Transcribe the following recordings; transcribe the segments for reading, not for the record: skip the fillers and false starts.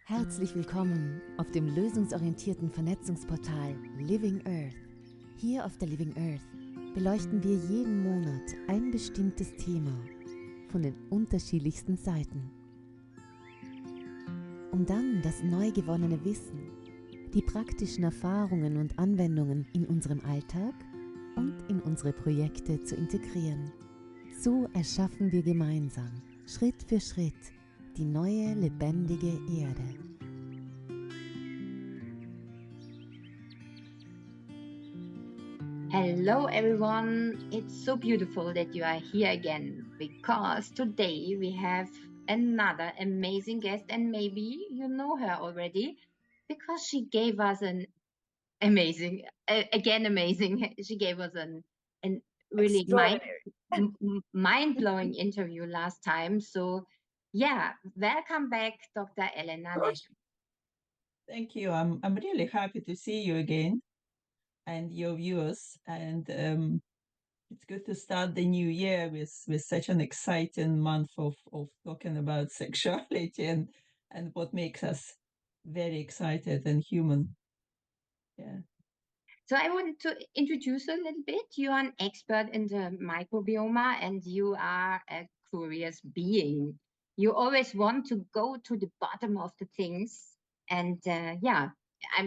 Herzlich willkommen auf dem lösungsorientierten Vernetzungsportal Living Earth. Hier auf der Living Earth beleuchten wir jeden Monat ein bestimmtes Thema von den unterschiedlichsten Seiten, um dann das neu gewonnene Wissen, die praktischen Erfahrungen und Anwendungen in unserem Alltag und in unsere Projekte zu integrieren. So erschaffen wir gemeinsam, Schritt für Schritt, die neue lebendige Erde. Hello everyone, it's so beautiful that you are here again because today we have another amazing guest and maybe you know her already because she gave us an amazing, she gave us an really mind-blowing interview last time. So yeah, welcome back Dr. Elena Leschen. Thank you. I'm really happy to see you again and your viewers, and it's good to start the new year with such an exciting month of talking about sexuality and what makes us very excited and human. Yeah. So I want to introduce a little bit. You are an expert in the microbiome and you are a curious being. You always want to go to the bottom of the things. And yeah,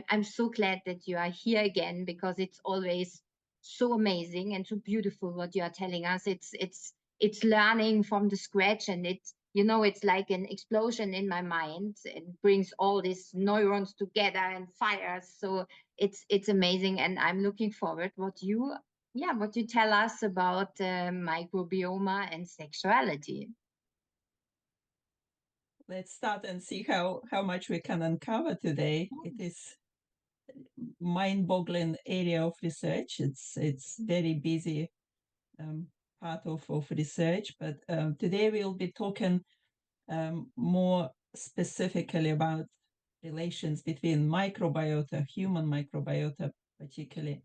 I'm so glad that you are here again because it's always so amazing and so beautiful what you are telling us. It's learning from the scratch, and it's like an explosion in my mind. It brings all these neurons together and fires. So it's amazing, and I'm looking forward what you tell us about microbiome and sexuality. Let's start and see how much we can uncover today. It is mind-boggling area of research. It's very busy part of research, but today we'll be talking more specifically about relations between microbiota, human microbiota particularly,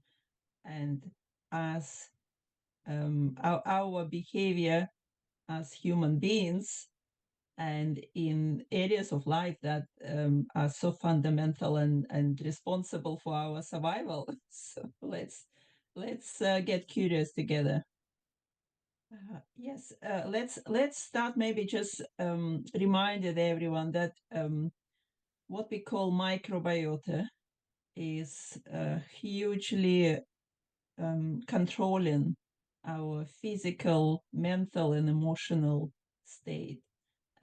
and as our behavior as human beings, and in areas of life that are so fundamental and responsible for our survival. So let's get curious together. Yes, let's start maybe just reminding everyone that what we call microbiota is hugely controlling our physical, mental, and emotional state,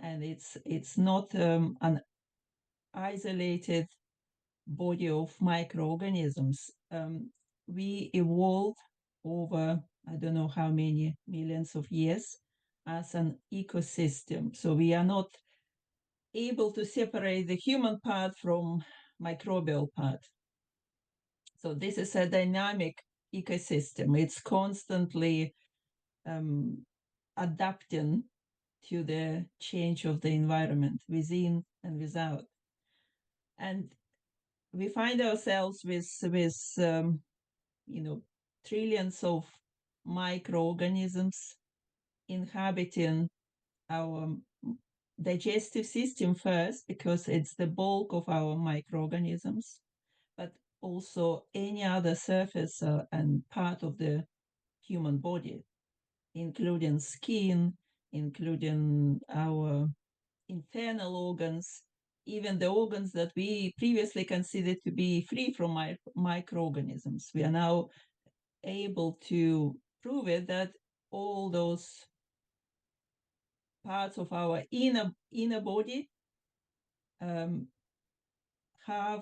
and it's not an isolated body of microorganisms. We evolved over I don't know how many millions of years as an ecosystem. So we are not able to separate the human part from microbial part. So this is a dynamic ecosystem. It's constantly adapting to the change of the environment within and without. And we find ourselves with trillions of microorganisms inhabiting our digestive system first, because it's the bulk of our microorganisms, but also any other surface and part of the human body, including skin, including our internal organs, even the organs that we previously considered to be free from microorganisms. We are now able to prove it that all those parts of our inner body have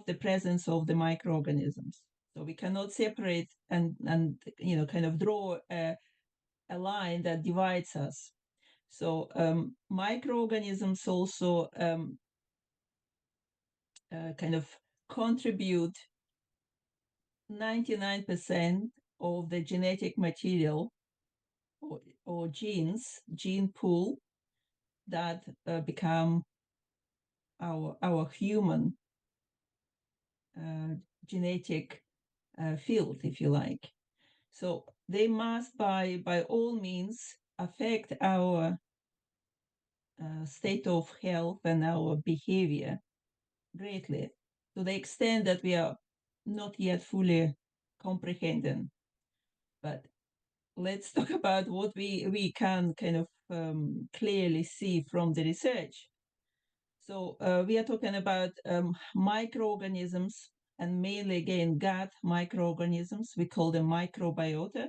the presence of the microorganisms. So we cannot separate and kind of draw a line that divides us. So microorganisms also kind of contribute 99% of the genetic material or gene pool that become our human genetic field, if you like. So they must by all means affect our state of health and our behavior greatly, to the extent that we are not yet fully comprehending. But let's talk about what we can kind of clearly see from the research. So we are talking about microorganisms, and mainly again gut microorganisms. We call them microbiota,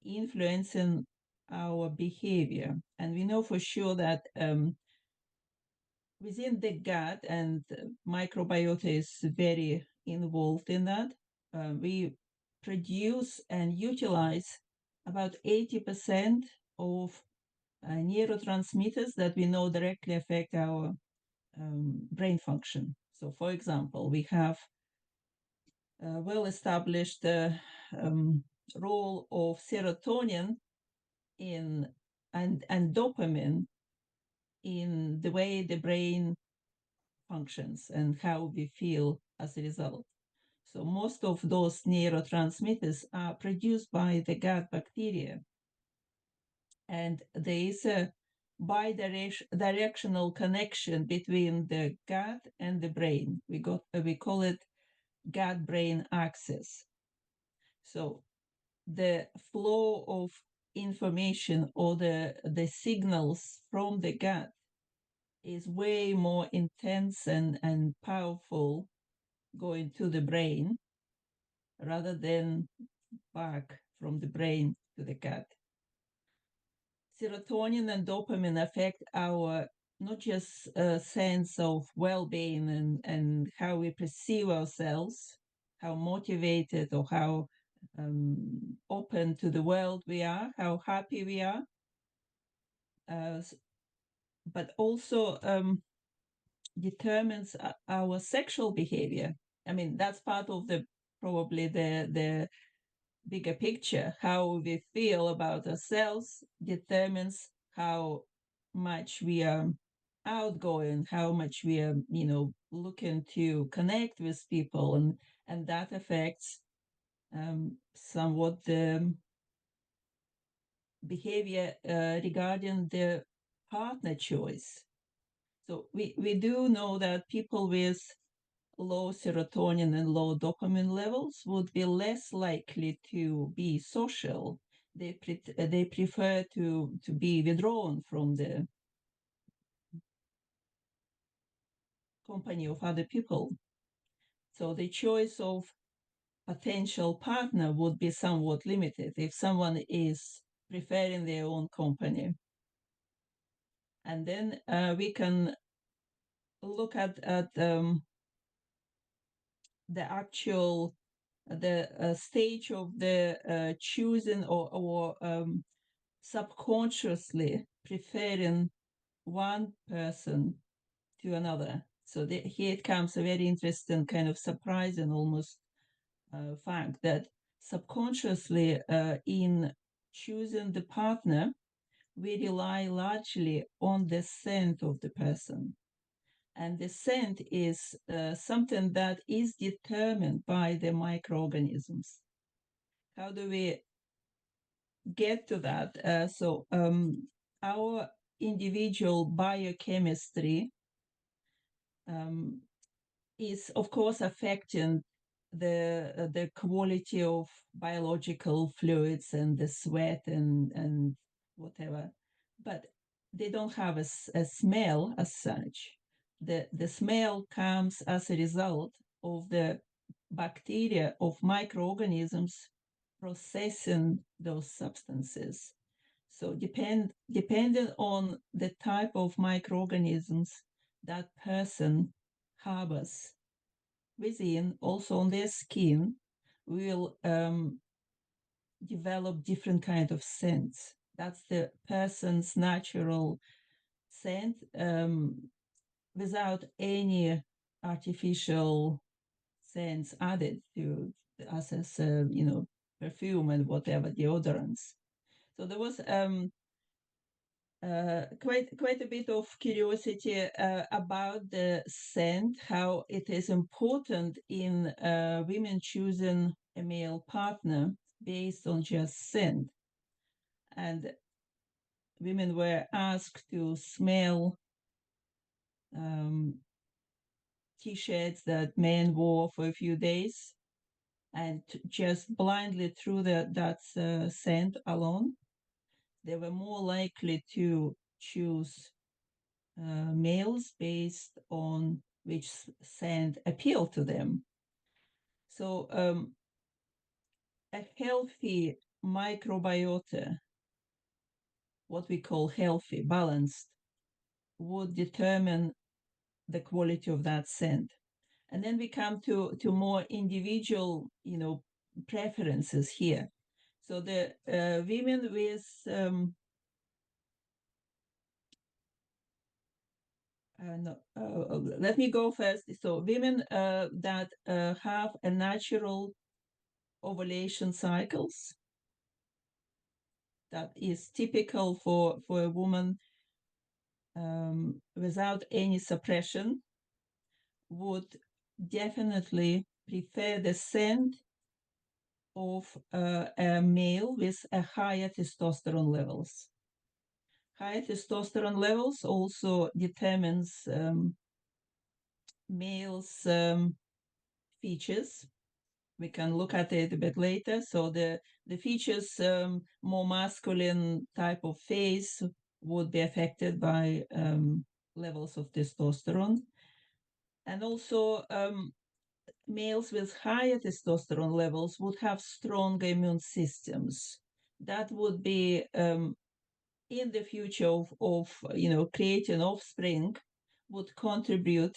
influencing our behavior. And we know for sure that within the gut, and microbiota is very involved in that, we produce and utilize about 80% of neurotransmitters that we know directly affect our brain function. So, for example, we have a well-established role of serotonin and dopamine in the way the brain functions and how we feel as a result. So most of those neurotransmitters are produced by the gut bacteria. And there is a bidirectional connection between the gut and the brain. We call it gut-brain axis. So the flow of information or the signals from the gut is way more intense and powerful going to the brain rather than back from the brain to the gut. Serotonin and dopamine affect our not just a sense of well-being and how we perceive ourselves, how motivated or how open to the world we are, how happy we are, but also determines our sexual behavior. I mean, that's part of probably the bigger picture. How we feel about ourselves determines how much we are outgoing, how much we are, looking to connect with people, and that affects somewhat the behavior regarding the partner choice. So we do know that people with low serotonin and low dopamine levels would be less likely to be social. They prefer to be withdrawn from the company of other people. So the choice of potential partner would be somewhat limited if someone is preferring their own company. And then we can look at the actual stage of the choosing or subconsciously preferring one person to another. So here it comes a very interesting kind of surprising almost fact that subconsciously in choosing the partner, we rely largely on the scent of the person. And the scent is something that is determined by the microorganisms. How do we get to that? So our individual biochemistry is, of course, affecting the quality of biological fluids and the sweat and whatever, but they don't have a smell as such. The smell comes as a result of the bacteria of microorganisms processing those substances. So depending on the type of microorganisms that person harbors within, also on their skin, will develop different kind of scents. That's the person's natural scent without any artificial scents added to us as perfume and whatever deodorants. So there was quite a bit of curiosity about the scent, how it is important in women choosing a male partner based on just scent. And women were asked to smell t-shirts that men wore for a few days and just blindly threw that scent alone, they were more likely to choose males based on which scent appealed to them. So a healthy microbiota, what we call healthy, balanced, would determine the quality of that scent. And then we come to more individual, preferences here. So the women with let me go first. So women that have a natural ovulation cycles, that is typical for a woman without any suppression, would definitely prefer the scent of a male with a higher testosterone levels. Higher testosterone levels also determines males' features. We can look at it a bit later. So the features, more masculine type of face, would be affected by levels of testosterone. And also males with higher testosterone levels would have stronger immune systems. That would be in the future of creating offspring, would contribute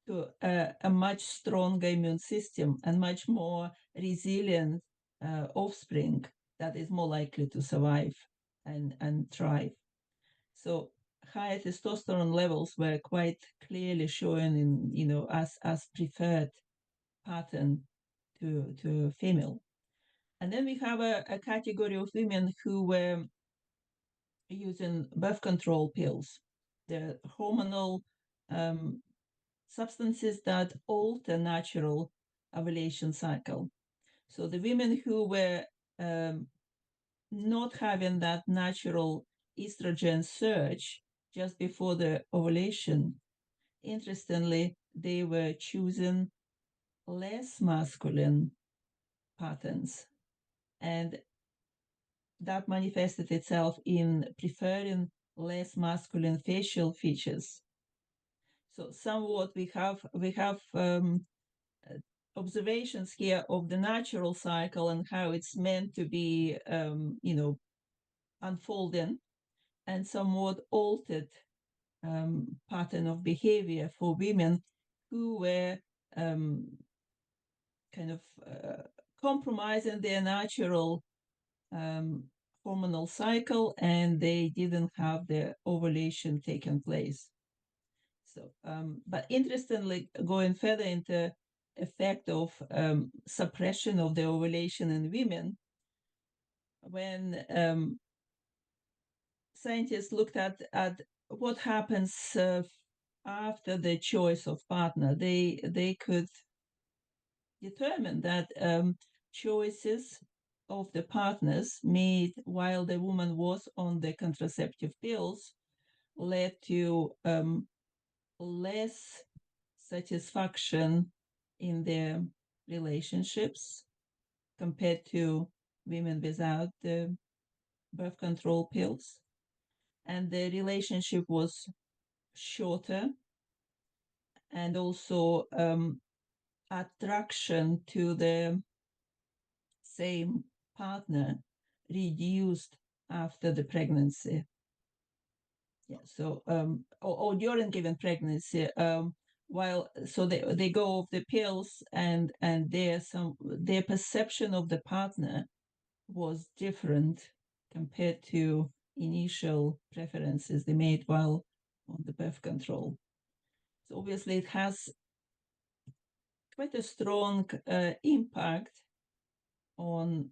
to a much stronger immune system and much more resilient offspring that is more likely to survive and thrive. So higher testosterone levels were quite clearly shown in as preferred pattern to female. And then we have a category of women who were using birth control pills, the hormonal substances that alter natural ovulation cycle. So the women who were not having that natural estrogen surge just before the ovulation, interestingly, they were choosing less masculine patterns, and that manifested itself in preferring less masculine facial features. So somewhat we have observations here of the natural cycle and how it's meant to be unfolding, and somewhat altered pattern of behavior for women who were kind of compromising their natural hormonal cycle, and they didn't have the ovulation taking place. So, but interestingly, going further into effect of suppression of the ovulation in women, when scientists looked at what happens after the choice of partner, they could determine that choices of the partners made while the woman was on the contraceptive pills led to less satisfaction in their relationships compared to women without the birth control pills. And the relationship was shorter, and also attraction to the same partner reduced after the pregnancy. Yeah, so or during given pregnancy, so they go off the pills, and their perception of the partner was different compared to initial preferences they made while on the birth control. So obviously it has quite a strong impact on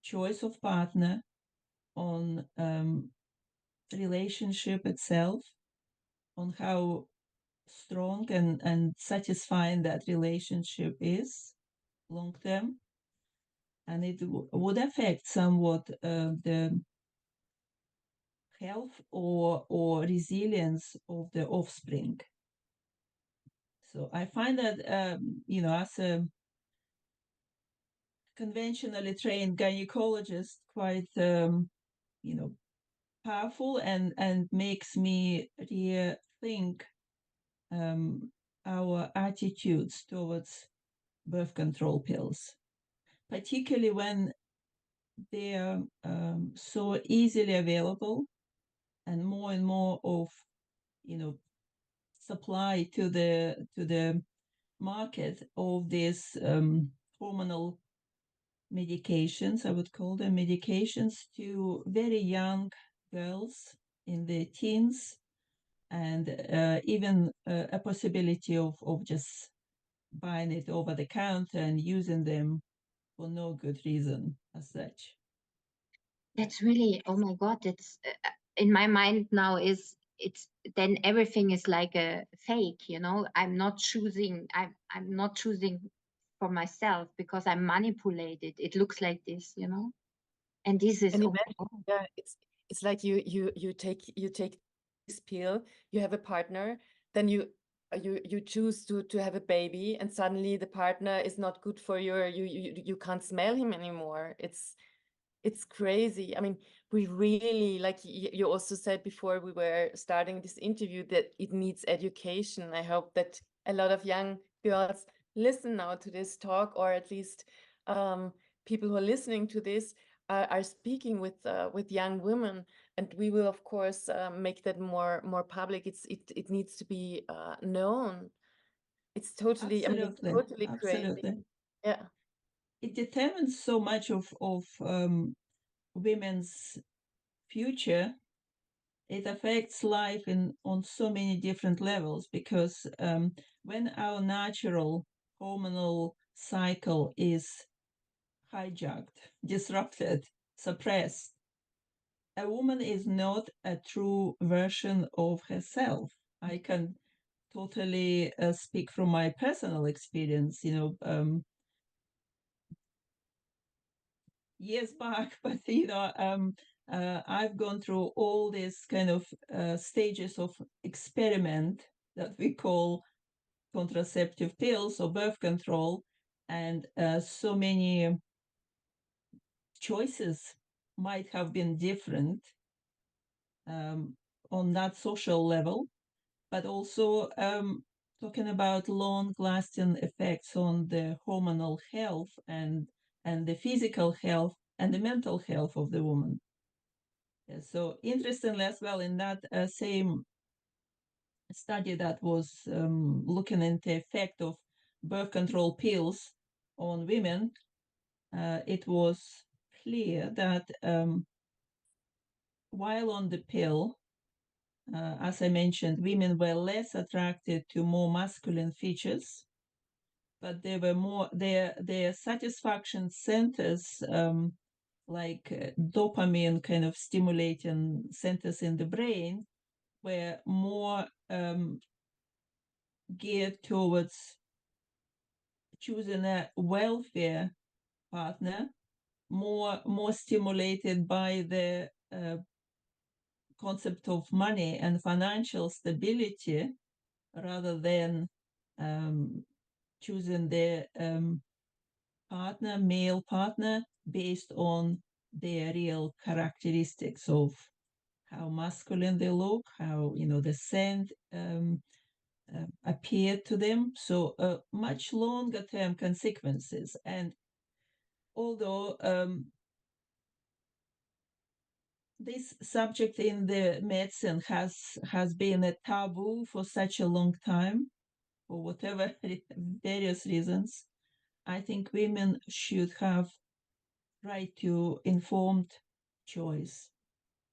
choice of partner, on relationship itself, on how strong and satisfying that relationship is long term, and it would affect somewhat the health or resilience of the offspring. So I find that, as a conventionally trained gynecologist, quite, powerful and makes me rethink our attitudes towards birth control pills, particularly when they are so easily available and more of supply to the market of these hormonal medications. I would call them medications to very young girls in their teens, and even a possibility of just buying it over the counter and using them for no good reason as such. That's really, oh my God, it's in my mind now is it's then everything is like a fake, I'm not choosing for myself because I'm manipulated. It looks like this, and this is And imagine, yeah, it's like you take this pill, you have a partner, then you choose to have a baby, and suddenly the partner is not good for you can't smell him anymore. It's crazy. I mean, we really, like you also said before we were starting this interview, that it needs education. I hope that a lot of young girls listen now to this talk, or at least people who are listening to this are speaking with young women, and we will of course make that more public. It needs to be known. It's totally, Absolutely. I mean, it's totally Absolutely. crazy. Yeah. It determines so much of women's future. It affects life on so many different levels, because when our natural hormonal cycle is hijacked, disrupted, suppressed, a woman is not a true version of herself. I can totally speak from my personal experience, years back, but I've gone through all these kind of stages of experiment that we call contraceptive pills or birth control, and so many choices might have been different on that social level, but also talking about long-lasting effects on the hormonal health and the physical health and the mental health of the woman. Yeah, so interestingly as well, in that same study that was looking into the effect of birth control pills on women, it was clear that while on the pill, as I mentioned, women were less attracted to more masculine features, but they were more their satisfaction centers, like dopamine kind of stimulating centers in the brain, were more geared towards choosing a wealthier partner, more stimulated by the concept of money and financial stability, rather than choosing their male partner, based on their real characteristics of how masculine they look, how the scent appeared to them. So much longer term consequences. And although this subject in the medicine has been a taboo for such a long time, for whatever various reasons, I think women should have right to informed choice,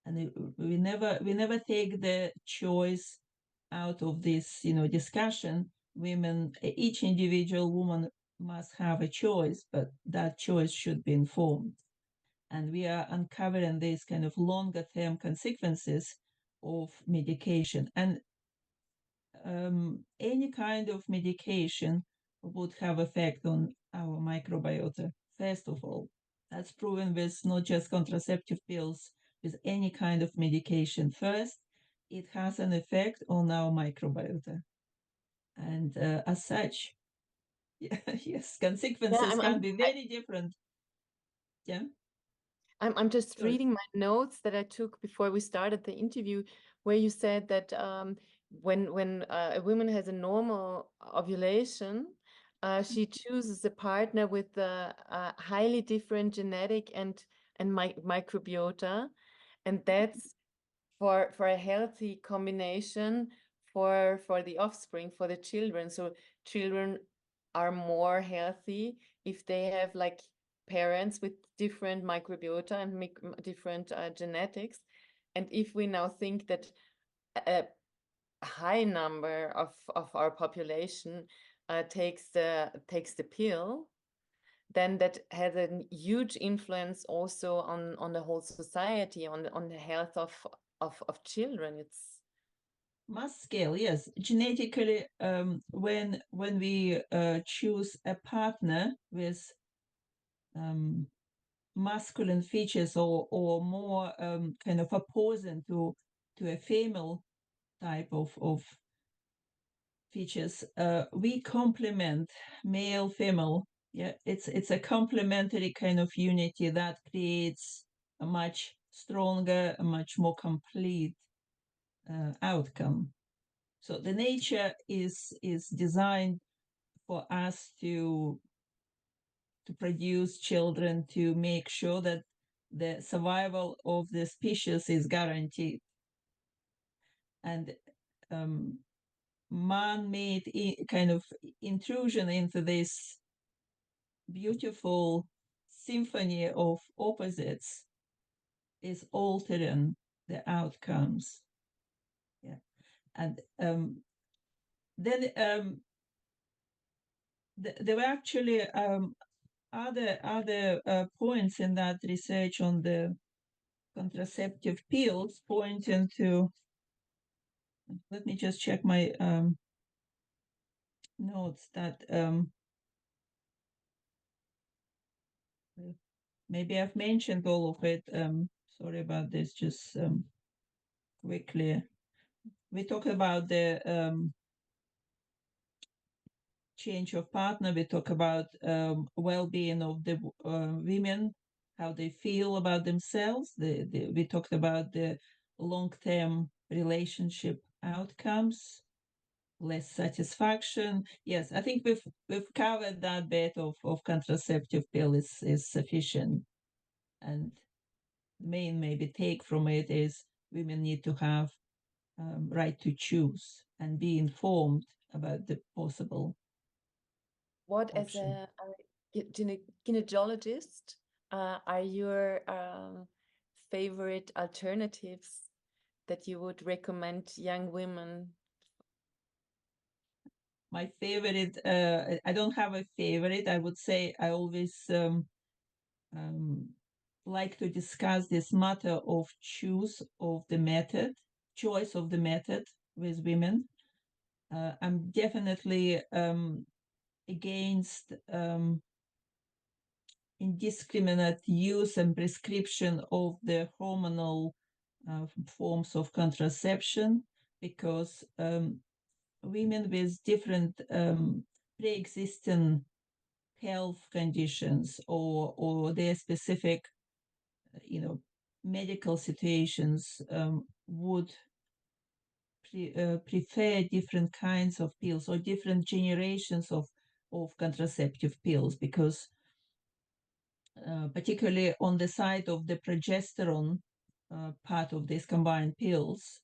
and we never take the choice out of this discussion. Women, each individual woman must have a choice, but that choice should be informed. And we are uncovering these kind of longer term consequences of medication. And any kind of medication would have effect on our microbiota, first of all. That's proven with not just contraceptive pills, with any kind of medication. First, it has an effect on our microbiota. And as such, yes, consequences can be very different. Yeah. I'm just Sorry. reading my notes that I took before we started the interview, where you said that when a woman has a normal ovulation, she chooses a partner with a highly different genetic and microbiota, and that's for a healthy combination for the offspring, for the children. So children are more healthy if they have like parents with different microbiota and different genetics. And if we now think that a high number of our population takes the pill, then that has a huge influence also on the whole society, on the health of children. It's mass scale, yes. Genetically, when we choose a partner with masculine features or more kind of opposing to a female type of features, we complement male female. Yeah, it's a complementary kind of unity that creates a much stronger, a much more complete outcome. So the nature is designed for us to produce children, to make sure that the survival of the species is guaranteed. And man-made kind of intrusion into this beautiful symphony of opposites is altering the outcomes. Yeah, and then there were actually other points in that research on the contraceptive pills pointing to. Let me just check my notes that maybe I've mentioned all of it. Sorry about this. Just quickly, we talk about the change of partner. We talk about well-being of the women, how they feel about themselves. We talked about the long-term relationship outcomes, less satisfaction. Yes, I think we've covered that bit of contraceptive pill is sufficient. And the main maybe take from it is women need to have right to choose and be informed about the possible. What option. As a gynecologist are your favorite alternatives that you would recommend young women? My favorite, I don't have a favorite. I would say I always like to discuss this matter of choice of the method with women. I'm definitely against indiscriminate use and prescription of the hormonal forms of contraception, because women with different pre-existing health conditions or their specific, medical situations would prefer different kinds of pills or different generations of contraceptive pills, because particularly on the side of the progesterone part of these combined pills,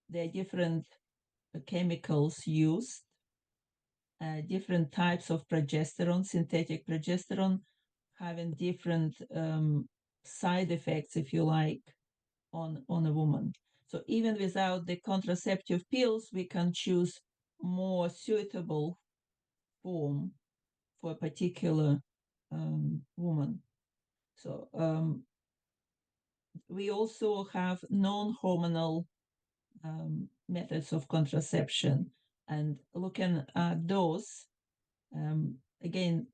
there are different chemicals used, different types of progesterone, synthetic progesterone, having different side effects, if you like, on a woman. So even without the contraceptive pills, we can choose more suitable form for a particular woman. So we also have non-hormonal methods of contraception, and looking at those, again,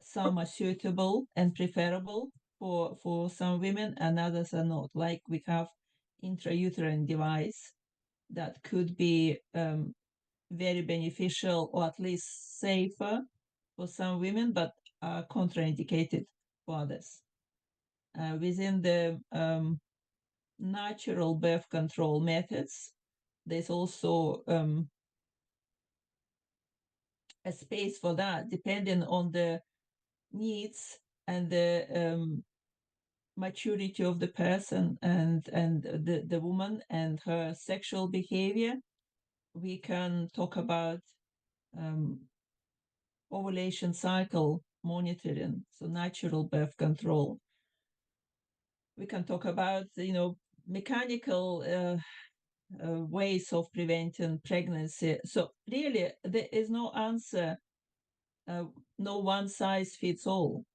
some are suitable and preferable for some women and others are not. Like we have intrauterine device that could be very beneficial, or at least safer for some women, but are contraindicated for others. Within the natural birth control methods, there's also a space for that, depending on the needs and the maturity of the person and the woman and her sexual behavior. We can talk about ovulation cycle monitoring, so natural birth control. We can talk about, mechanical ways of preventing pregnancy. So really, there is no answer, no one size fits all.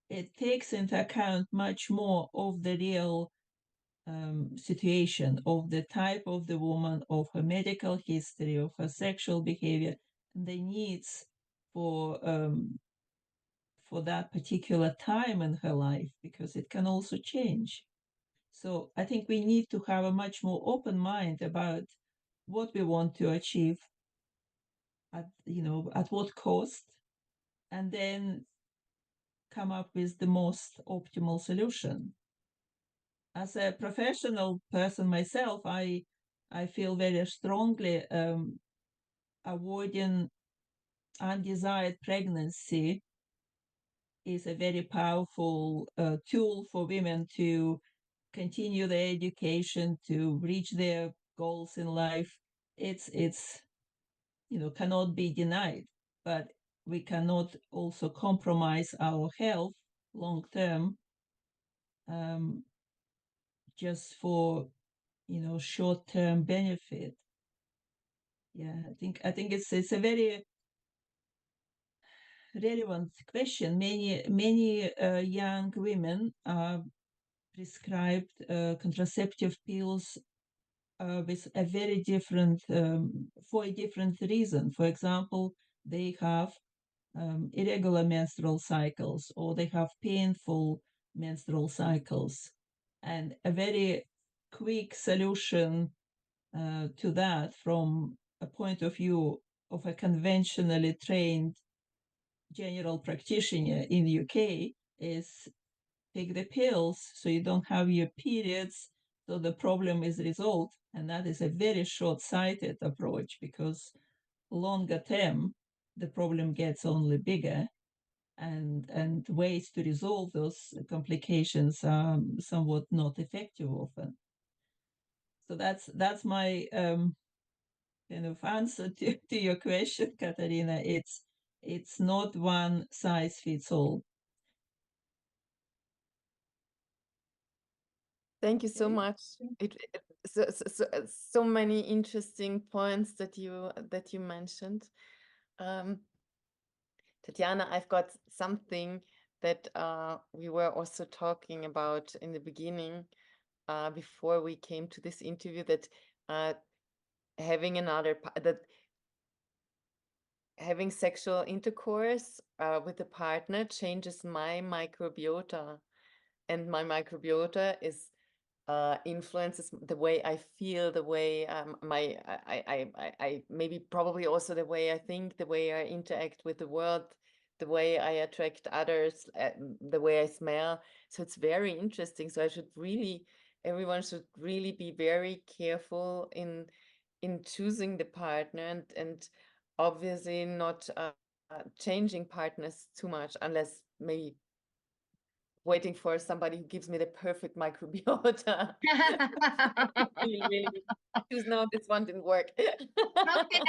It takes into account much more of the real situation, of the type of the woman, of her medical history, of her sexual behavior, and the needs for that particular time in her life, because it can also change. So I think we need to have a much more open mind about what we want to achieve, at what cost, and then come up with the most optimal solution. As a professional person myself, I feel very strongly avoiding undesired pregnancy is a very powerful tool for women to continue their education, to reach their goals in life. It's cannot be denied, but we cannot also compromise our health long term just for short-term benefit. Yeah, I think it's a very relevant question. Many young women are prescribed contraceptive pills with a very different for a different reason. For example, they have irregular menstrual cycles, or they have painful menstrual cycles, and a very quick solution to that from a point of view of a conventionally trained general practitioner in the UK is take the pills so you don't have your periods, so the problem is resolved. And that is a very short-sighted approach, because longer term the problem gets only bigger, and ways to resolve those complications are somewhat not effective often. So that's my kind of answer to your question, Catharina. It's not one size fits all. Thank you so much. So many interesting points that you mentioned. Tatjana, I've got something that we were also talking about in the beginning, before we came to this interview, that having sexual intercourse with a partner changes my microbiota, and my microbiota is influences the way I feel, the way I maybe probably also the way I think, the way I interact with the world, the way I attract others, the way I smell. So it's very interesting. So everyone should really be very careful in choosing the partner, and obviously not changing partners too much, unless maybe waiting for somebody who gives me the perfect microbiota. really choose, no, this one didn't work. How can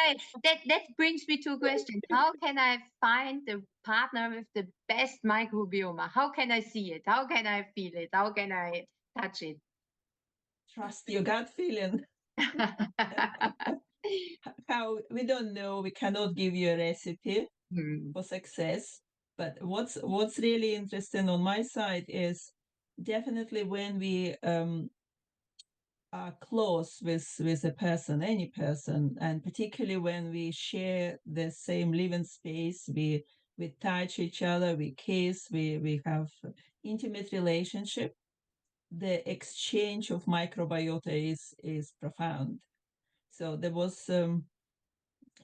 that brings me to a question. How can I find the partner with the best microbiome? How can I see it? How can I feel it? How can I touch it? Trust your gut feeling. How, we don't know, we cannot give you a recipe for success. But what's really interesting on my side is definitely when we are close with a person, any person, and particularly when we share the same living space, we touch each other, we kiss, we have intimate relationship, the exchange of microbiota is profound. So there was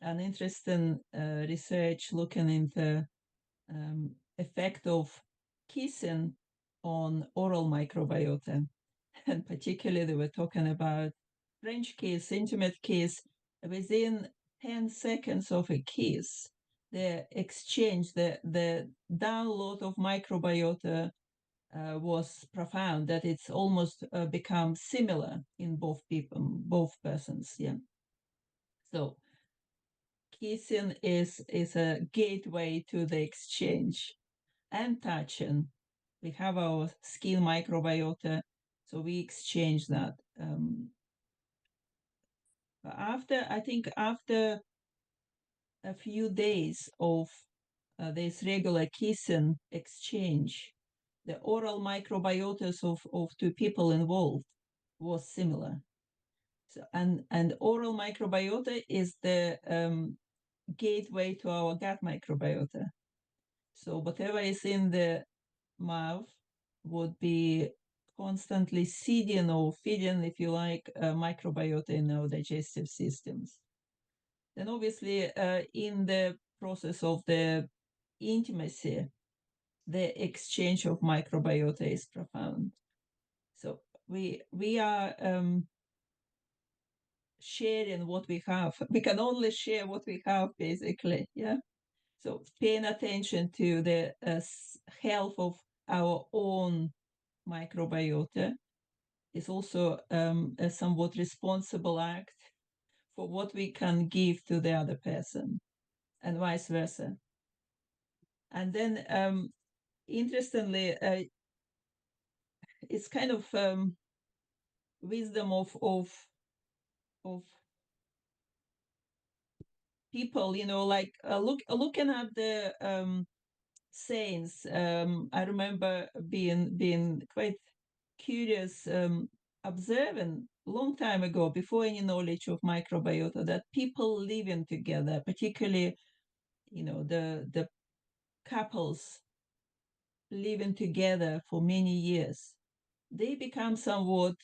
an interesting research looking into effect of kissing on oral microbiota. And particularly they were talking about French kiss, intimate kiss. Within 10 seconds of a kiss, the exchange, the download of microbiota was profound, that it's almost become similar in both people, both persons. Yeah. So kissing is a gateway to the exchange, and touching. We have our skin microbiota, so we exchange that. I think after a few days of this regular kissing exchange, the oral microbiotas of two people involved was similar. So, and oral microbiota is the gateway to our gut microbiota. So whatever is in the mouth would be constantly seeding or feeding, if you like, microbiota in our digestive systems. Then obviously in the process of the intimacy, the exchange of microbiota is profound. So we are sharing what we have. We can only share what we have, basically. Yeah. So paying attention to the health of our own microbiota is also a somewhat responsible act for what we can give to the other person, and vice versa. And then, interestingly, it's kind of wisdom of people, you know, like looking at the saints. I remember being quite curious, observing a long time ago, before any knowledge of microbiota, that people living together, particularly, you know, the couples living together for many years, they become somewhat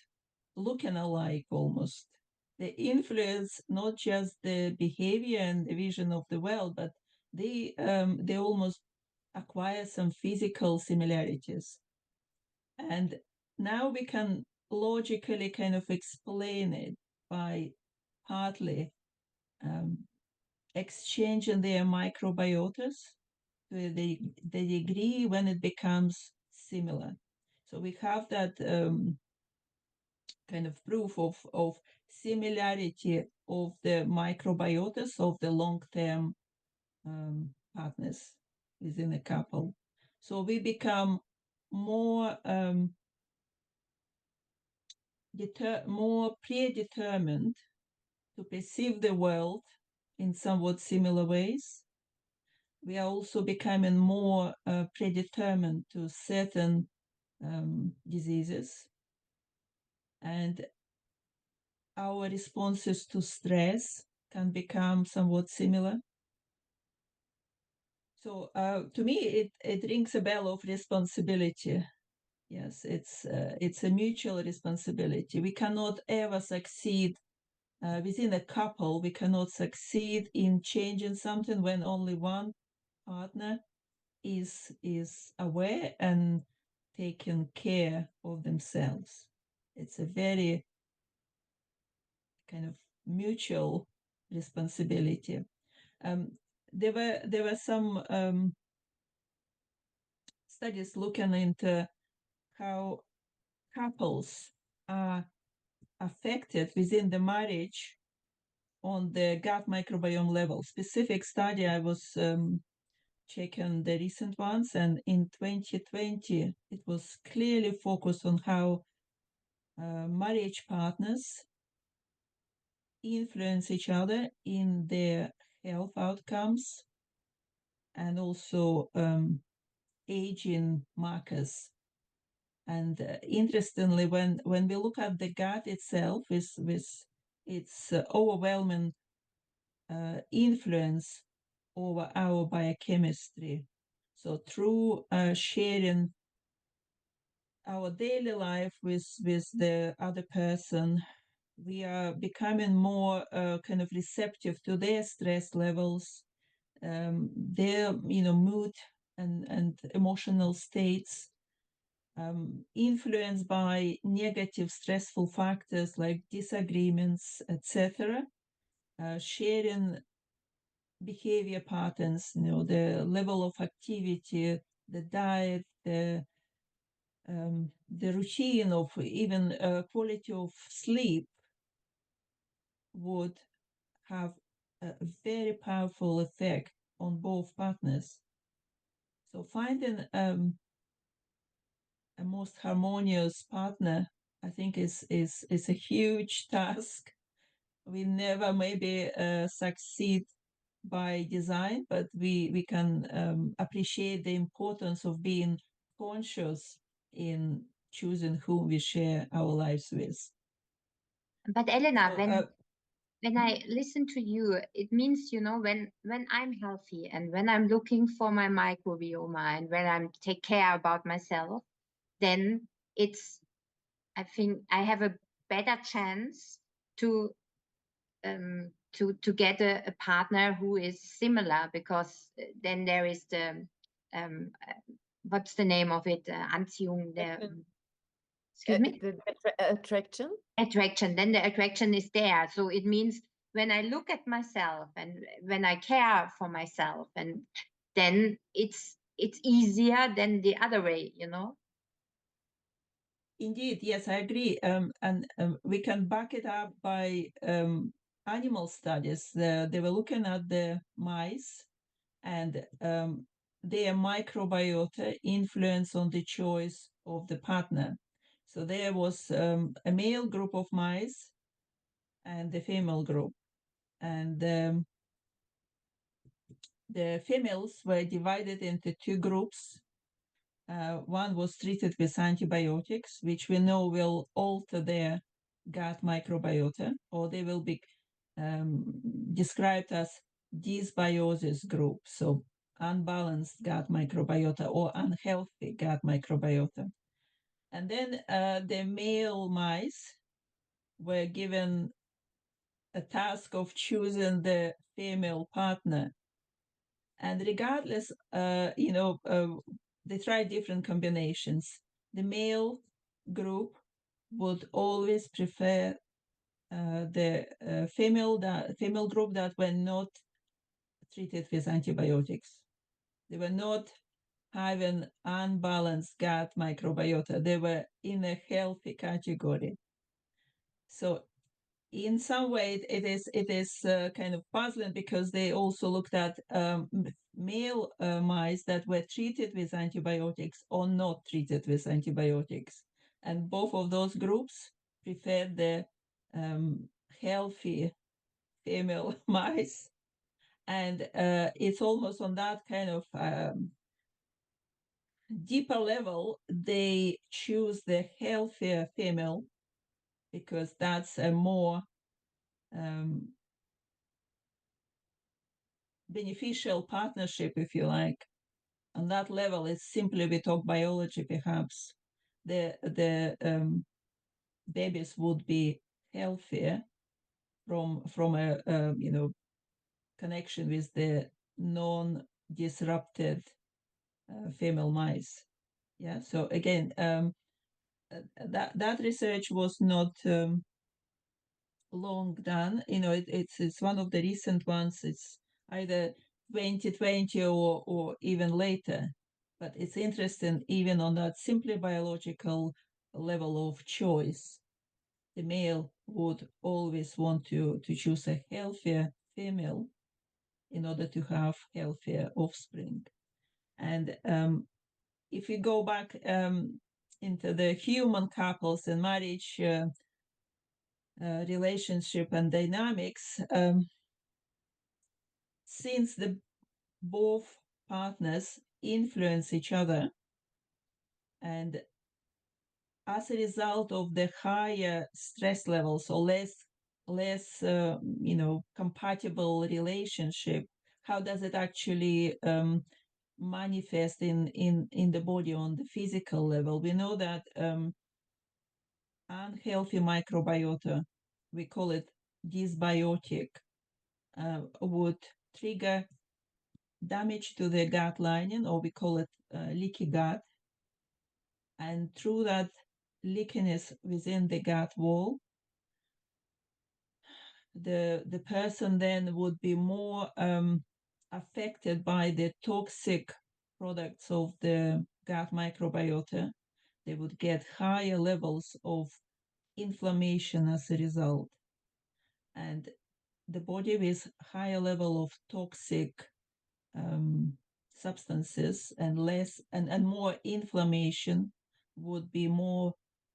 looking alike almost. They influence not just the behavior and the vision of the world, but they almost acquire some physical similarities. And now we can logically kind of explain it by partly exchanging their microbiotas to the degree when it becomes similar. So we have that kind of proof of similarity of the microbiotas of the long-term partners within a couple. So we become more more predetermined to perceive the world in somewhat similar ways. We are also becoming more predetermined to certain diseases, and our responses to stress can become somewhat similar. So to me, it rings a bell of responsibility. Yes, it's a mutual responsibility. We cannot ever succeed within a couple. We cannot succeed in changing something when only one partner is aware and taking care of themselves. It's a very kind of mutual responsibility. There were some studies looking into how couples are affected within the marriage on the gut microbiome level. Specific study, I was checking the recent ones, and in 2020, it was clearly focused on how marriage partners influence each other in their health outcomes and also aging markers. And interestingly, when we look at the gut itself with its overwhelming influence over our biochemistry, so through sharing our daily life with the other person, we are becoming more kind of receptive to their stress levels, their mood and emotional states, influenced by negative stressful factors like disagreements, etc. Sharing behavior patterns, the level of activity, the diet, the routine of even quality of sleep would have a very powerful effect on both partners. So finding a most harmonious partner, I think, is a huge task. We never maybe succeed by design, but we can appreciate the importance of being conscious in choosing whom we share our lives with. But Elena, So, when I listen to you, it means, when I'm healthy and when I'm looking for my microbiome and when I'm take care about myself, then I think I have a better chance to get a partner who is similar, because then there is the what's the name of it? Anziehung, excuse me? The attraction? Attraction. Then the attraction is there. So it means when I look at myself and when I care for myself, and then it's easier than the other way, Indeed, yes, I agree. And we can back it up by animal studies. They were looking at the mice and their microbiota influence on the choice of the partner. So there was a male group of mice and the female group. And the females were divided into two groups. One was treated with antibiotics, which we know will alter their gut microbiota, or they will be described as dysbiosis group, so unbalanced gut microbiota or unhealthy gut microbiota. And then the male mice were given a task of choosing the female partner. And regardless, they tried different combinations. The male group would always prefer the female group that were not treated with antibiotics. They were not having unbalanced gut microbiota. They were in a healthy category. So in some way, it is kind of puzzling, because they also looked at male mice that were treated with antibiotics or not treated with antibiotics. And both of those groups preferred the healthy female mice. And it's almost on that kind of deeper level, they choose the healthier female because that's a more beneficial partnership, if you like. On that level, it's simply, we talk biology, perhaps the babies would be healthier from a connection with the non-disrupted female mice. Yeah. So again, that research was not long done. It's one of the recent ones. It's either 2020 or even later. But it's interesting, even on that simply biological level of choice, the male would always want to choose a healthier female in order to have healthier offspring. And if you go back into the human couples and marriage relationship and dynamics, since both partners influence each other, and as a result of the higher stress levels or less compatible relationship, how does it actually manifest in the body on the physical level? We know that unhealthy microbiota we call it dysbiotic, would trigger damage to the gut lining, or we call it leaky gut. And through that leakiness within the gut wall, the person then would be more affected by the toxic products of the gut microbiota. They would get higher levels of inflammation as a result. And the body with higher level of toxic substances and less and more inflammation would be more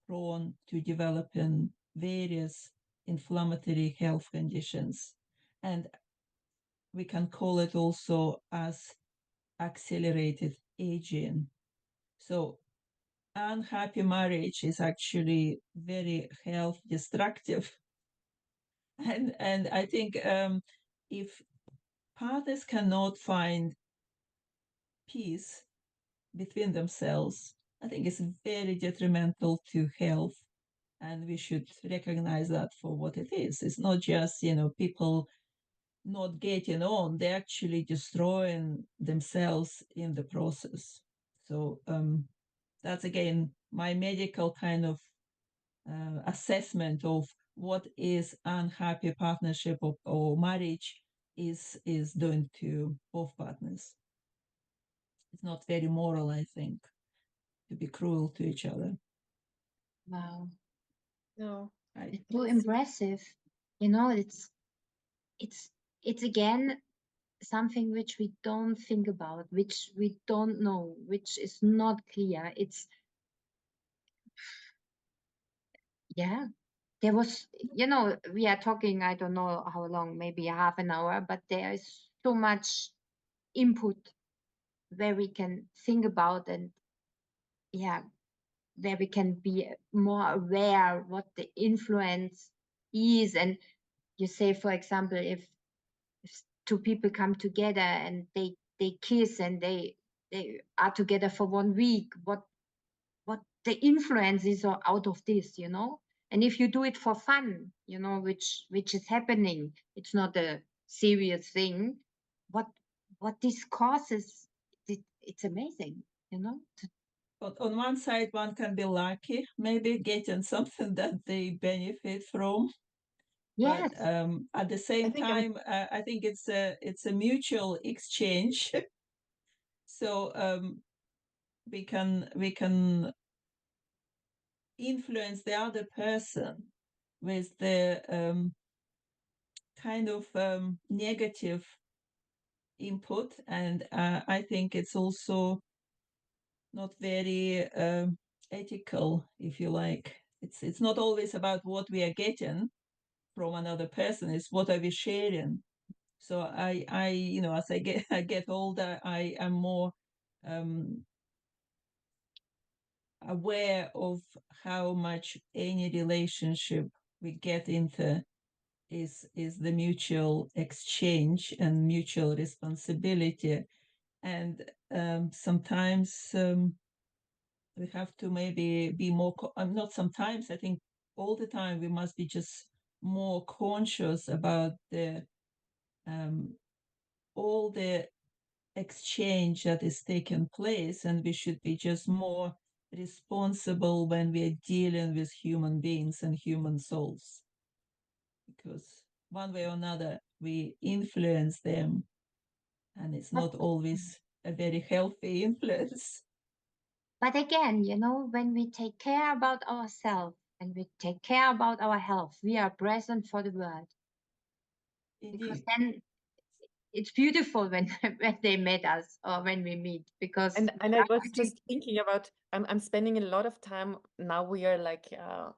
prone to developing various inflammatory health conditions. And we can call it also as accelerated aging. So unhappy marriage is actually very health destructive. And I think if partners cannot find peace between themselves, I think it's very detrimental to health. And we should recognize that for what it is. It's not just, people not getting on, they're actually destroying themselves in the process. So that's, again, my medical kind of assessment of what is unhappy partnership or marriage is doing to both partners. It's not very moral, I think, to be cruel to each other. Wow. No, It's so impressive. It's again something which we don't think about, which we don't know, which is not clear. There was, we are talking, I don't know how long, maybe half an hour, but there is so much input where we can think about, and where we can be more aware what the influence is. And you say, for example, if two people come together and they kiss and they are together for 1 week, what the influence is out of this, and if you do it for fun, which is happening, it's not a serious thing, what this causes, it's amazing, But on one side, one can be lucky, maybe getting something that they benefit from. Yes. But at the same time, I think it's a mutual exchange. So we can influence the other person with the kind of negative input, and I think it's also not very ethical, if you like. It's not always about what we are getting from another person, it's what are we sharing. So I as I get older, I am more aware of how much any relationship we get into is the mutual exchange and mutual responsibility. And sometimes we have to maybe be more, not sometimes, I think all the time we must be just more conscious about all the exchange that is taking place, and we should be just more responsible when we are dealing with human beings and human souls, because one way or another we influence them, and it's not always a very healthy influence. But again, when we take care about ourselves and we take care about our health, we are present for the world. Indeed. Because then it's beautiful when they met us or when we meet, because and I was just thinking about, I'm spending a lot of time now. We are like a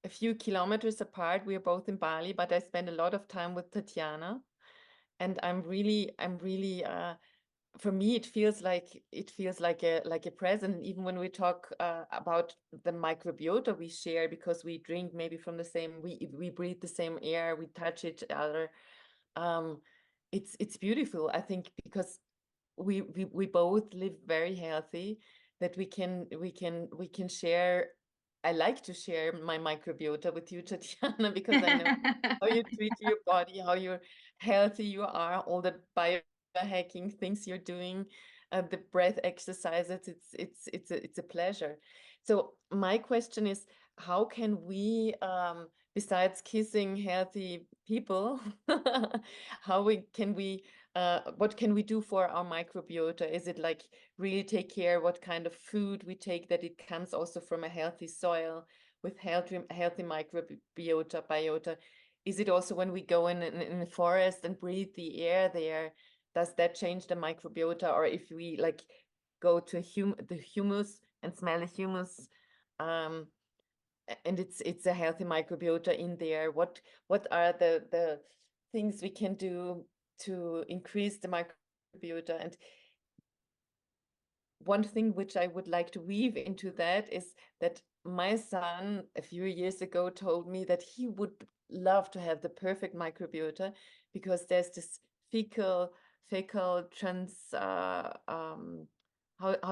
few kilometers apart. We are both in Bali, but I spend a lot of time with Tatjana, and I'm really for me it feels like a present, even when we talk about the microbiota we share, because we drink maybe from the same, we breathe the same air, we touch each other. It's beautiful, I think, because we both live very healthy, that we can share I like to share my microbiota with you, Tatjana, because I know how you treat your body, how you're healthy you are, all the biohacking things you're doing, the breath exercises. It's a pleasure. So my question is, how can we, besides kissing healthy people, what can we do for our microbiota? Is it like really take care what kind of food we take, that it comes also from a healthy soil with healthy microbiota, biota? Is it also when we go in the forest and breathe the air there, does that change the microbiota? Or if we like go to the humus and smell the humus, and it's a healthy microbiota in there, what are the things we can do to increase the microbiota? And one thing which I would like to weave into that is that my son a few years ago told me that he would love to have the perfect microbiota, because there's this fecal trans how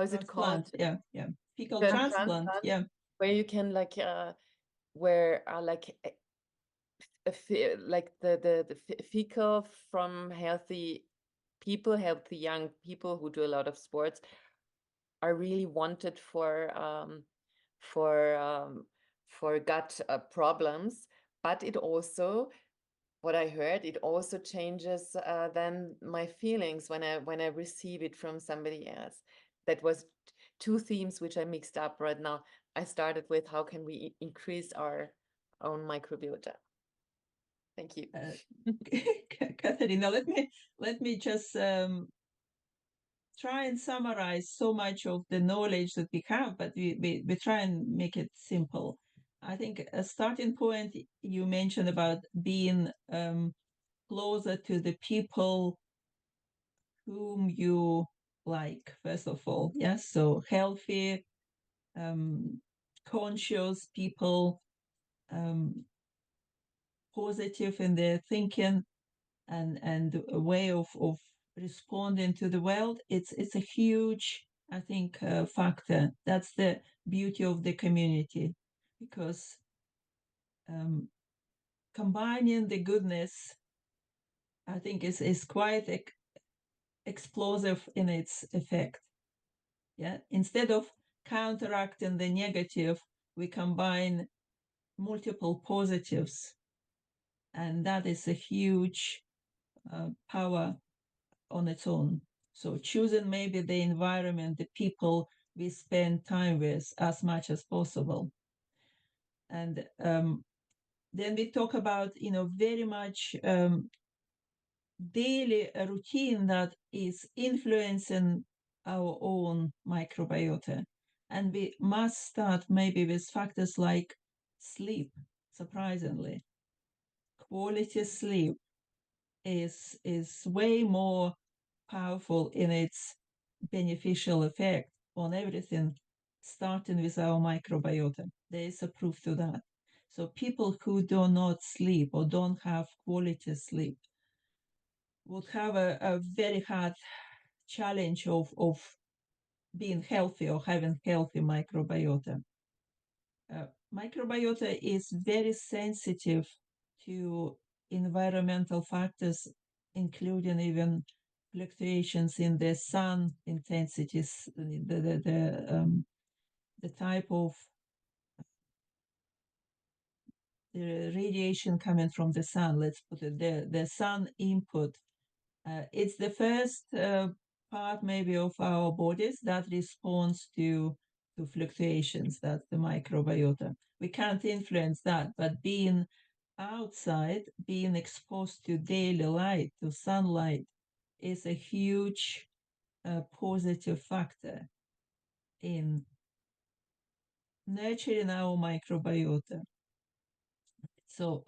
is it called? Transplant, yeah. Fecal The transplant, yeah. where you can like where like like the fecal from healthy people, healthy young people who do a lot of sports, are really wanted for gut problems. But it also, what I heard, it also changes then my feelings when I receive it from somebody else. That was two themes which I mixed up right now. I started with how can we increase our own microbiota. Thank you. Catharina, let me just try and summarize so much of the knowledge that we have, but we try and make it simple. I think a starting point you mentioned about being closer to the people whom you like, first of all. Yes, so healthy, conscious people, positive in their thinking and a way of responding to the world. It's a huge, I think, factor. That's the beauty of the community, because combining the goodness, I think, is quite explosive in its effect. Yeah, instead of counteracting the negative, we combine multiple positives, and that is a huge power on its own. So choosing maybe the environment, the people we spend time with as much as possible. And then we talk about, very much daily routine that is influencing our own microbiota. And we must start maybe with factors like sleep, surprisingly. Quality sleep is way more powerful in its beneficial effect on everything, starting with our microbiota. There is a proof to that. So people who do not sleep or don't have quality sleep would have a very hard challenge of being healthy or having healthy microbiota. Microbiota is very sensitive to environmental factors, including even fluctuations in the sun intensities, the type of the radiation coming from the sun. Let's put it the sun input. It's the first part maybe of our bodies that responds to fluctuations. That's the microbiota. We can't influence that, but being outside, being exposed to daily light, to sunlight, is a huge positive factor in nurturing our microbiota. So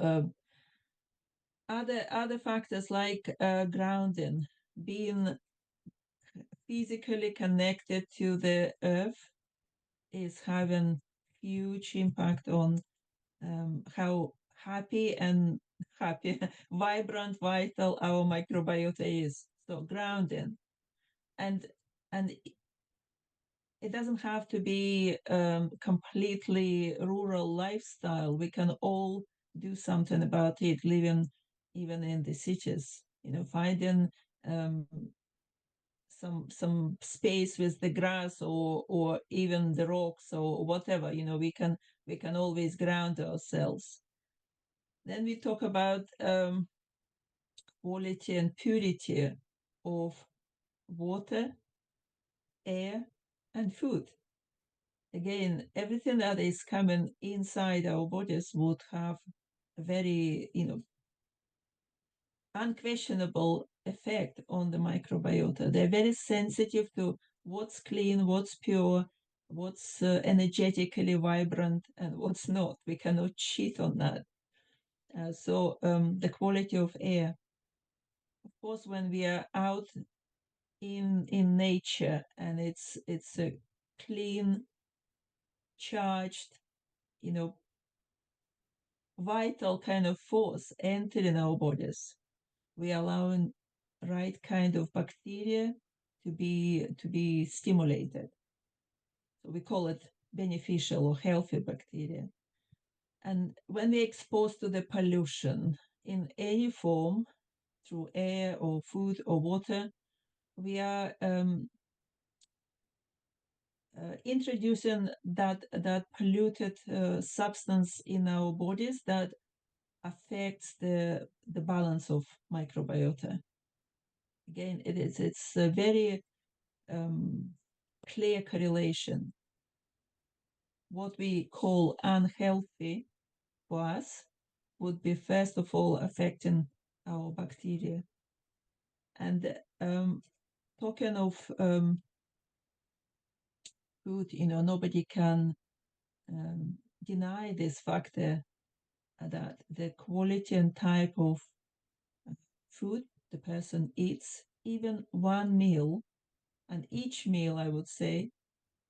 other factors like grounding, being physically connected to the earth, is having huge impact on how happy, vibrant, vital our microbiota is. So grounding, and it doesn't have to be completely rural lifestyle. We can all do something about it, living even in the cities, finding some space with the grass or even the rocks or whatever, we can always ground ourselves. Then we talk about quality and purity of water, air, and food. Again, everything that is coming inside our bodies would have a very, unquestionable effect on the microbiota. They're very sensitive to what's clean, what's pure, what's energetically vibrant, and what's not. We cannot cheat on that. So the quality of air. Of course, when we are out in nature and it's a clean, charged, vital kind of force entering our bodies, we are allowing right kind of bacteria to be stimulated. So we call it beneficial or healthy bacteria. And when we're exposed to the pollution in any form, through air or food or water, we are introducing that polluted substance in our bodies that affects the balance of microbiota. Again, it's a very clear correlation. What we call unhealthy for us would be first of all affecting our bacteria. And talking of food, nobody can deny this factor that the quality and type of food the person eats, even one meal, and each meal, I would say,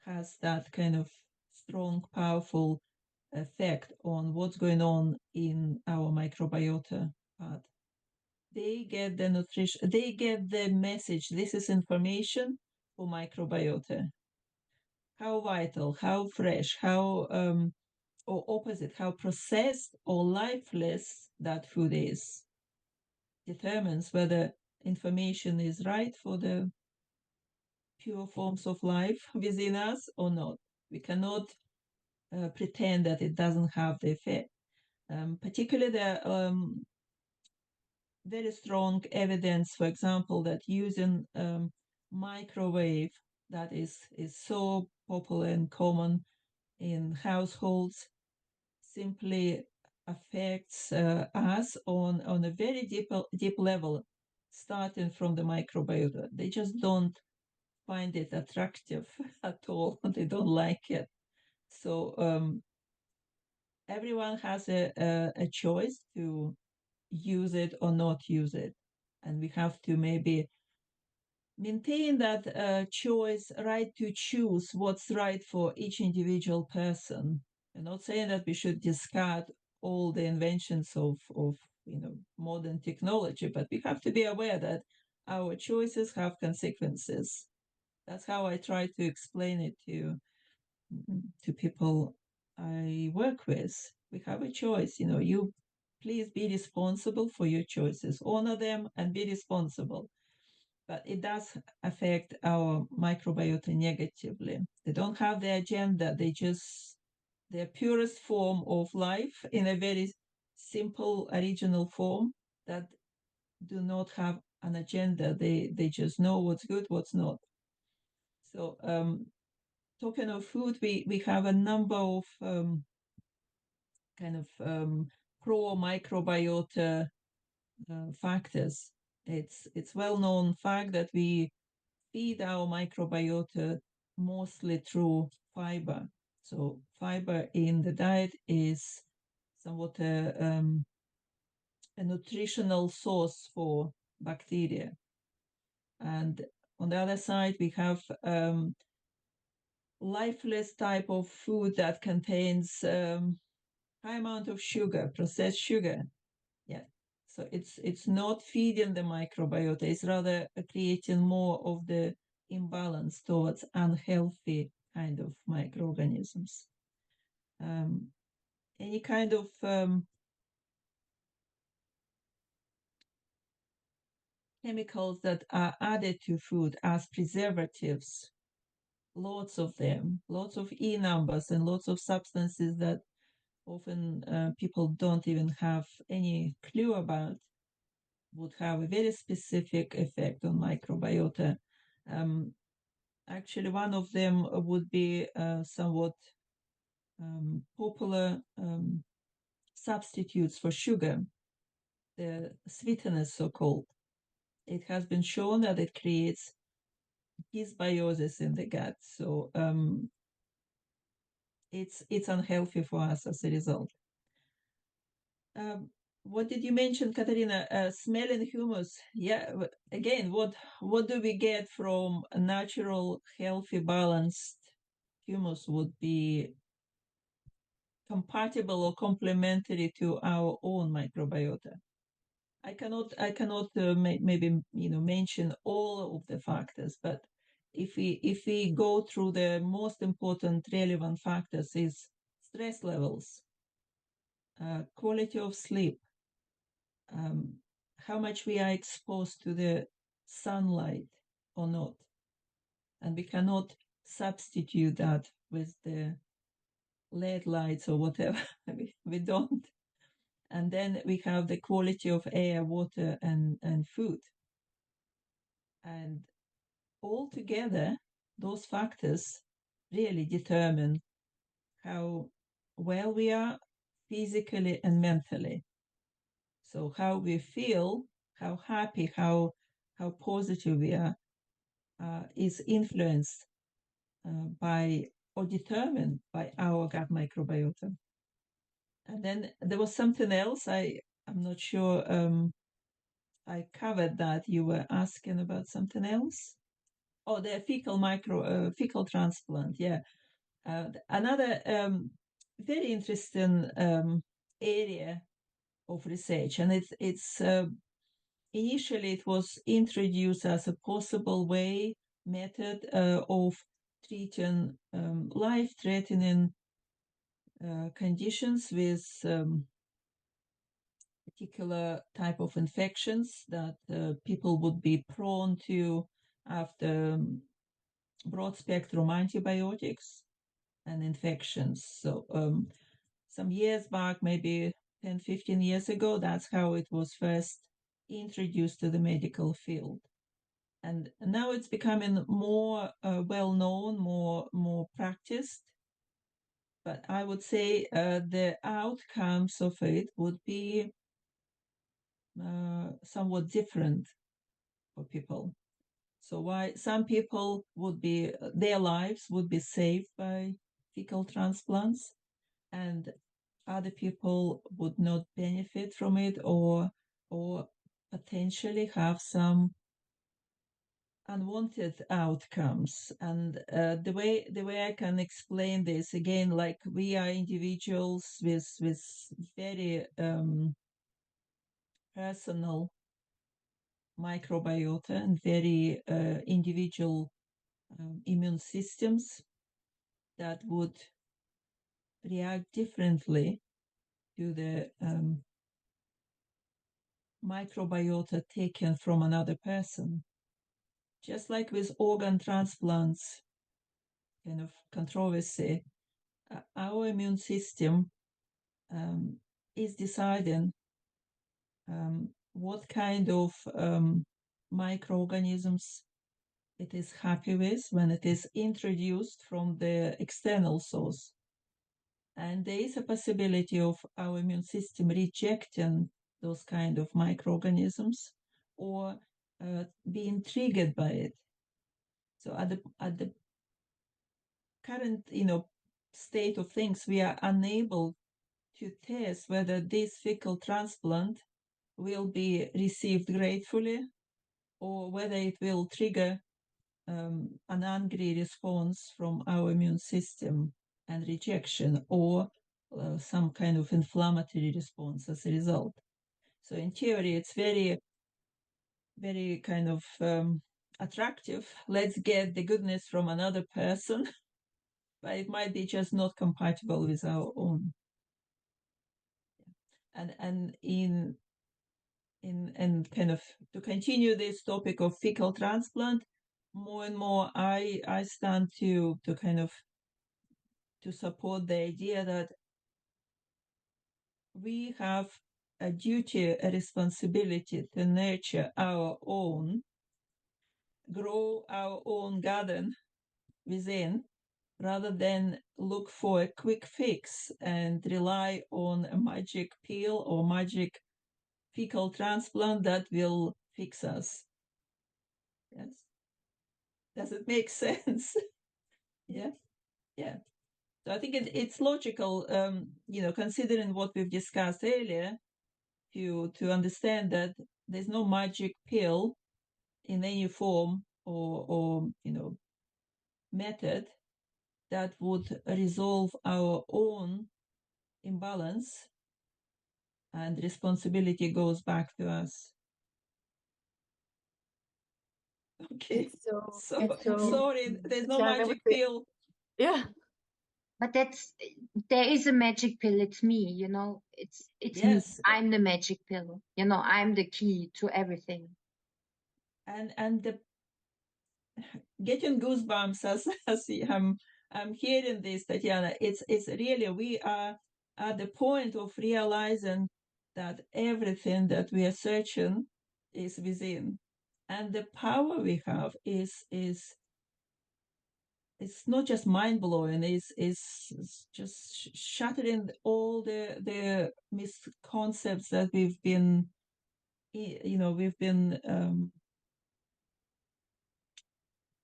has that kind of strong, powerful effect on what's going on in our microbiota part. They get the nutrition, they get the message. This is information for microbiota. How vital, how fresh, how or opposite, how processed or lifeless that food is determines whether information is right for the pure forms of life within us or not. We cannot pretend that it doesn't have the effect. Particularly the very strong evidence, for example, that using microwave that is so popular and common in households simply affects us on a very deep level, starting from the microbiota. They just don't find it attractive at all. They don't like it. So everyone has a choice to use it or not use it. And we have to maybe maintain that choice, right to choose what's right for each individual person. I'm not saying that we should discard all the inventions of modern technology, but we have to be aware that our choices have consequences. That's how I try to explain it to people I work with. We have a choice. You please be responsible for your choices, honor them, and be responsible. But it does affect our microbiota negatively. They don't have the agenda. They just their purest form of life in a very simple, original form that do not have an agenda. They just know what's good, what's not. So talking of food, we have a number of kind of pro-microbiota factors. It's well-known fact that we feed our microbiota mostly through fiber. So fiber in the diet is somewhat a nutritional source for bacteria. And on the other side, we have lifeless type of food that contains high amount of sugar, processed sugar. Yeah. So it's not feeding the microbiota, it's rather creating more of the imbalance towards unhealthy kind of microorganisms. Any kind of chemicals that are added to food as preservatives, lots of them, lots of E numbers and lots of substances that often people don't even have any clue about, would have a very specific effect on microbiota. Actually, one of them would be somewhat popular substitutes for sugar, the sweeteners, so-called. It has been shown that it creates dysbiosis in the gut, so it's unhealthy for us as a result. What did you mention, Catharina? Smell and humus. Yeah, again, what do we get from a natural, healthy, balanced humus would be compatible or complementary to our own microbiota. I cannot maybe mention all of the factors, but if we go through the most important relevant factors is stress levels, quality of sleep, how much we are exposed to the sunlight or not. And we cannot substitute that with the LED lights or whatever. we don't. And then we have the quality of air, water, and food. And all together, those factors really determine how well we are physically and mentally. So how we feel, how happy, how positive we are, is influenced by or determined by our gut microbiota. And then there was something else. I'm not sure I covered that. You were asking about something else. Oh, the fecal transplant. Yeah, another very interesting area of research, and it's initially it was introduced as a possible method of treating life-threatening conditions with particular type of infections that people would be prone to after broad-spectrum antibiotics and infections. So some years back, maybe 10, 15 years ago, that's how it was first introduced to the medical field. And now it's becoming more well-known, more practiced. But I would say the outcomes of it would be somewhat different for people. So why some people their lives would be saved by fecal transplants, and other people would not benefit from it, or potentially have some unwanted outcomes. And the way I can explain this, again, like we are individuals with very personal microbiota and very individual immune systems that would react differently to the microbiota taken from another person. Just like with organ transplants, kind of controversy, our immune system is deciding what kind of microorganisms it is happy with when it is introduced from the external source. And there is a possibility of our immune system rejecting those kind of microorganisms or being triggered by it. So at the current state of things, we are unable to test whether this fecal transplant will be received gratefully or whether it will trigger an angry response from our immune system and rejection, or some kind of inflammatory response as a result. So in theory, it's very, very kind of attractive. Let's get the goodness from another person but it might be just not compatible with our own. And in kind of to continue this topic of fecal transplant, more and more I stand to kind of to support the idea that we have a duty, a responsibility to nurture our own, grow our own garden within, rather than look for a quick fix and rely on a magic pill or magic fecal transplant that will fix us. Yes. Does it make sense? Yeah. Yeah. So I think it's logical, considering what we've discussed earlier, to understand that there's no magic pill in any form or method that would resolve our own imbalance, and responsibility goes back to us. Okay. Sorry, there's no magic pill. Yeah. But there is a magic pill. It's me, it's Yes. me. I'm the magic pill. I'm the key to everything. And the getting goosebumps as I'm hearing this, Tatjana. It's really, we are at the point of realizing that everything that we are searching is within, and the power we have is it's not just mind-blowing, it's just shattering all the misconceptions that we've been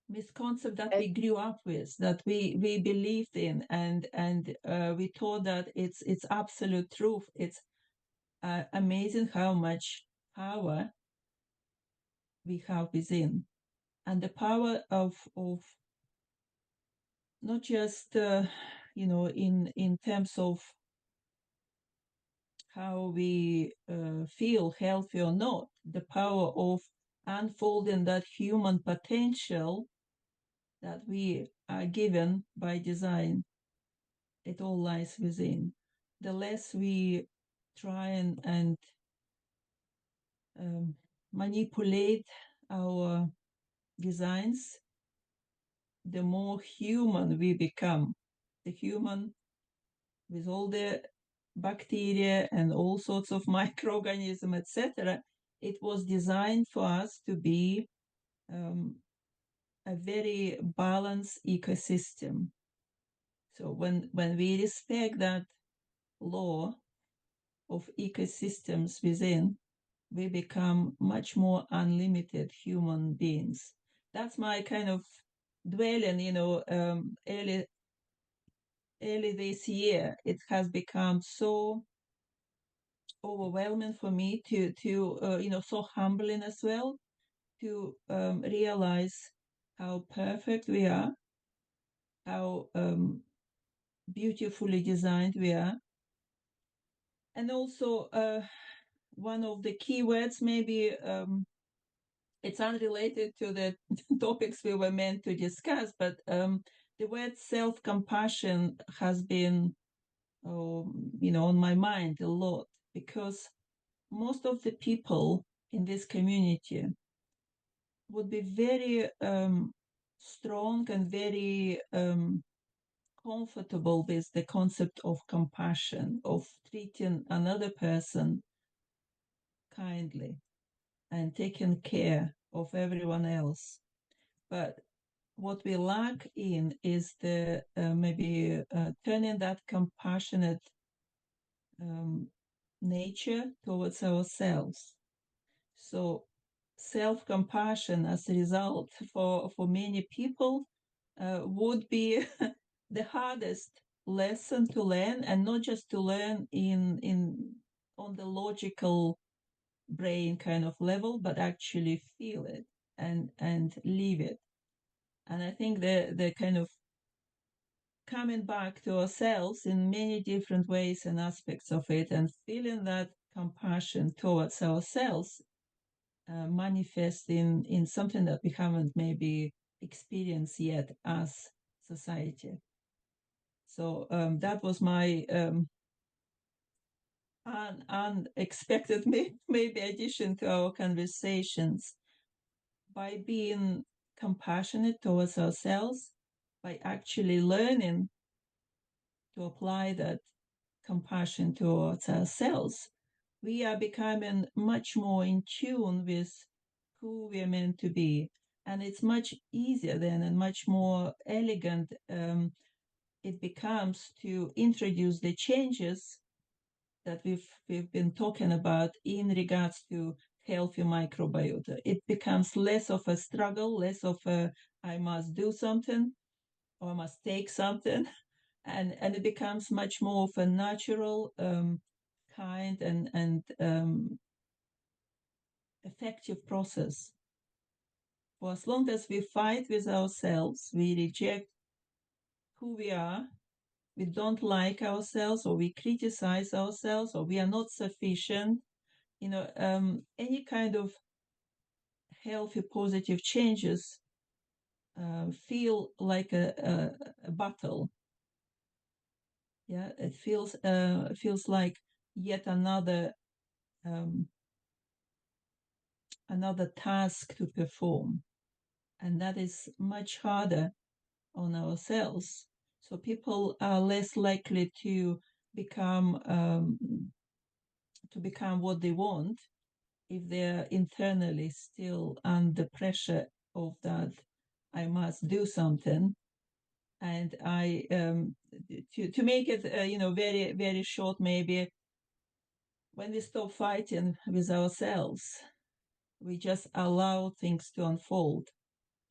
misconcept that we grew up with, that we believed in, and we thought that it's absolute truth. It's amazing how much power we have within, and the power of not just in terms of how we feel healthy or not, the power of unfolding that human potential that we are given by design. It all lies within. The less we try and manipulate our designs, the more human we become. The human with all the bacteria and all sorts of microorganisms, etc. It was designed for us to be a very balanced ecosystem. So when we respect that law of ecosystems within, we become much more unlimited human beings. That's my kind of dwelling, early this year. It has become so overwhelming for me to so humbling as well, to realize how perfect we are, how beautifully designed we are. And also one of the key words, maybe it's unrelated to the topics we were meant to discuss, but the word self-compassion has been on my mind a lot, because most of the people in this community would be very strong and very comfortable with the concept of compassion, of treating another person kindly and taking care of everyone else. But what we lack in is the maybe turning that compassionate nature towards ourselves. So self-compassion as a result for many people would be the hardest lesson to learn, and not just to learn on the logical brain kind of level, but actually feel it and live it. And I think the kind of coming back to ourselves in many different ways and aspects of it, and feeling that compassion towards ourselves manifest in something that we haven't maybe experienced yet as society. So that was my unexpected maybe addition to our conversations. By being compassionate towards ourselves, by actually learning to apply that compassion towards ourselves, we are becoming much more in tune with who we are meant to be. And it's much easier then and much more elegant it becomes to introduce the changes that we've been talking about in regards to healthy microbiota. It becomes less of a struggle, less of a I must do something or I must take something, and it becomes much more of a natural, kind and effective process. For as long as we fight with ourselves, we reject who we are, we don't like ourselves, or we criticize ourselves, or we are not sufficient, any kind of healthy, positive changes feel like a battle. Yeah, it feels like yet another task to perform, and that is much harder on ourselves. So people are less likely to become what they want if they're internally still under pressure of that I must do something. And I to make it very, very short, maybe when we stop fighting with ourselves, we just allow things to unfold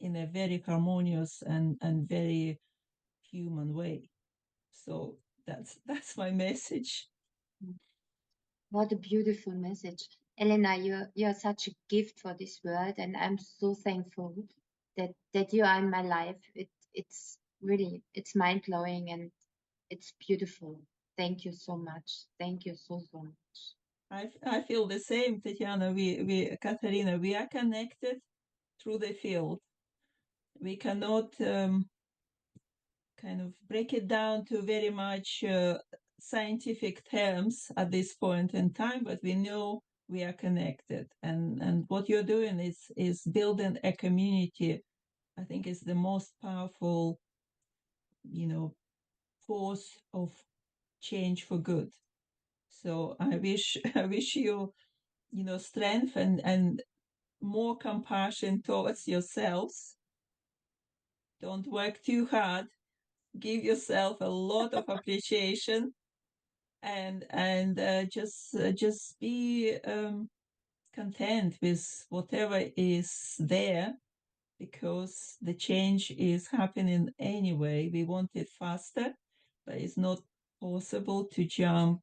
in a very harmonious and very human way. So that's my message. What a beautiful message. Elena, you're such a gift for this world, and I'm so thankful that you are in my life. It's really, it's mind-blowing and it's beautiful. Thank you so much. Thank you so much. I feel the same, Tatjana. We Catharina, we are connected through the field. We cannot kind of break it down to very much scientific terms at this point in time, but we know we are connected. And what you're doing is building a community. I think is the most powerful, force of change for good. So I wish you, strength and more compassion towards yourselves. Don't work too hard. Give yourself a lot of appreciation, and just be content with whatever is there, because the change is happening anyway. We want it faster, but it's not possible to jump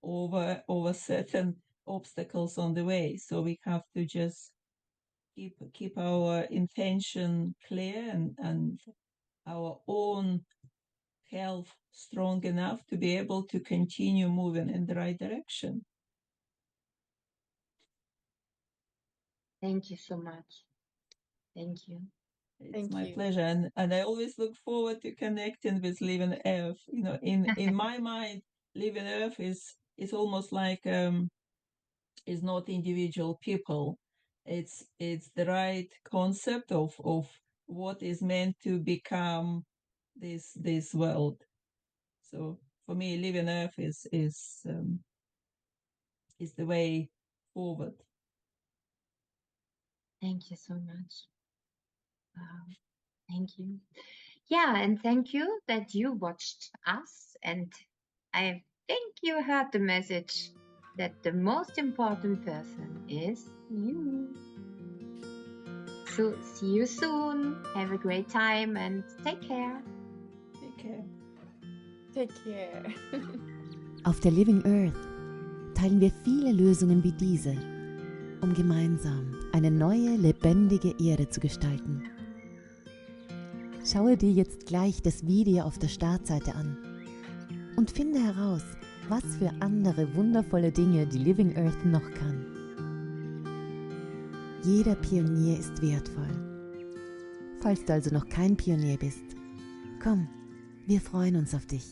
over certain obstacles on the way. So we have to just keep our intention clear and our own health strong enough to be able to continue moving in the right direction. Thank you so much. Thank you. It's my pleasure, and I always look forward to connecting with Living Earth. In my mind, Living Earth is almost like is not individual people. It's the right concept of what is meant to become this world. So for me, Living Earth is the way forward. Thank you so much. Wow. Thank you. Yeah, and thank you that you watched us, and I think you heard the message that the most important person is you. So see you soon. Have a great time and take care. Take care. Take care. Auf der Living Earth teilen wir viele Lösungen wie diese, um gemeinsam eine neue, lebendige Erde zu gestalten. Schaue dir jetzt gleich das Video auf der Startseite an und finde heraus, was für andere wundervolle Dinge die Living Earth noch kann. Jeder Pionier ist wertvoll. Falls du also noch kein Pionier bist, komm, wir freuen uns auf dich.